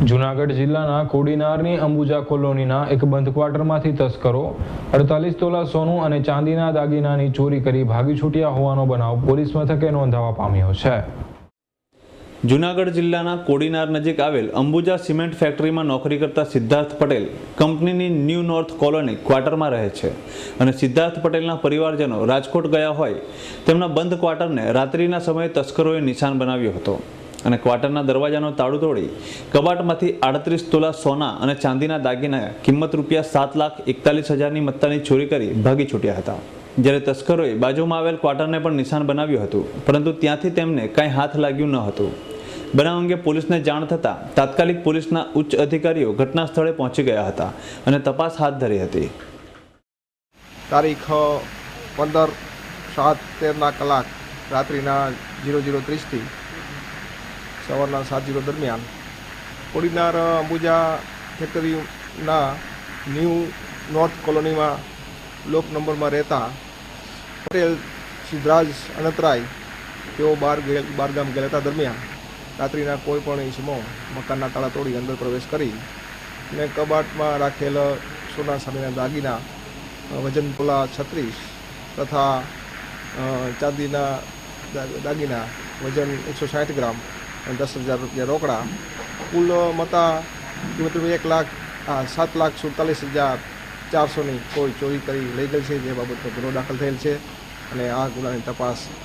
જૂનાગઢ જિલ્લાના કોડીનારની અંબુજા કોલોનીના એક બંધ ક્વાર્ટરમાંથી તસ્કરો 48 તોલા સોનું અને ચાંદીના દાગીનાની ચોરી કરી ભાગી છૂટ્યા હોવાનો બનાવ પોલીસ મથકે નોંધાવા પામ્યો છે। જૂનાગઢ જિલ્લાના કોડીનાર નજીક આવેલ અંબુજા સિમેન્ટ ફેક્ટરીમાં નોકરી કરતા સિદ્ધાર્થ પટેલ કંપનીની ન્યૂ નોર્થ કોલોની ક્વાર્ટરમાં રહે છે અને સિદ્ધાર્થ પટેલના પરિવારજનો રાજકોટ ગયા હોય તેમના બંધ ક્વાર્ટરને રાત્રિના સમયે તસ્કરોએ નિશાન બનાવ્યો હતો અને ક્વાર્ટરના દરવાજાનો તાળું તોડી કબાટમાંથી 38 તોલા સોના અને ચાંદીના દાગીના કિંમત રૂપિયા 7,41,000ની મત્તાની ચોરી કરી ભાગી છૂટ્યા હતા। જ્યારે તસ્કરોએ બાજુમાં આવેલ ક્વાર્ટરને પણ નિશાન બનાવ્યું હતું, પરંતુ ત્યાંથી તેમને કાંઈ હાથ લાગ્યું ન હતું। બનાવ અંગે પોલીસને જાણ થતાં તાત્કાલિક પોલીસના ઉચ્ચ અધિકારીઓ ઘટના સ્થળે પહોંચી ગયા હતા અને તપાસ હાથ ધરી હતી। તારીખ 15/7/13 કલાક રાત્રિના 00:30થી સવારના 7:00 દરમિયાન કોડીનાર અંબુજા ફેક્ટરીના ન્યૂ નોર્થ કોલોનીમાં લોક નંબરમાં રહેતા પટેલ સિદ્ધરાજ અનંતરાય તેઓ બહારગામ ગયેલા દરમિયાન રાત્રિના કોઈ પણ ઇસમો મકાનના તાળા તોડી અંદર પ્રવેશ કરી અને કબાટમાં રાખેલ સોના ચાંદીના દાગીના વજન તોલા 36 તથા ચાંદીના દાગીના વજન 160 ગ્રામ અને 10,000 રૂપિયા રોકડા કુલ મતા કિંમત 7,47,400ની કોઈ ચોરી કરી લઈ ગઈ છે, જે બાબતનો ગુનો દાખલ થયેલ છે અને આ ગુનાની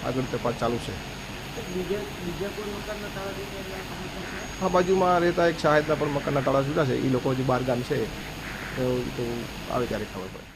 આગળ તપાસ ચાલુ છે। આ બાજુમાં રહેતા એક સાહેબના પણ મકાનના તાળા જુદા છે, એ લોકો જે બહારગામ છે તો આવે ત્યારે ખબર પડે।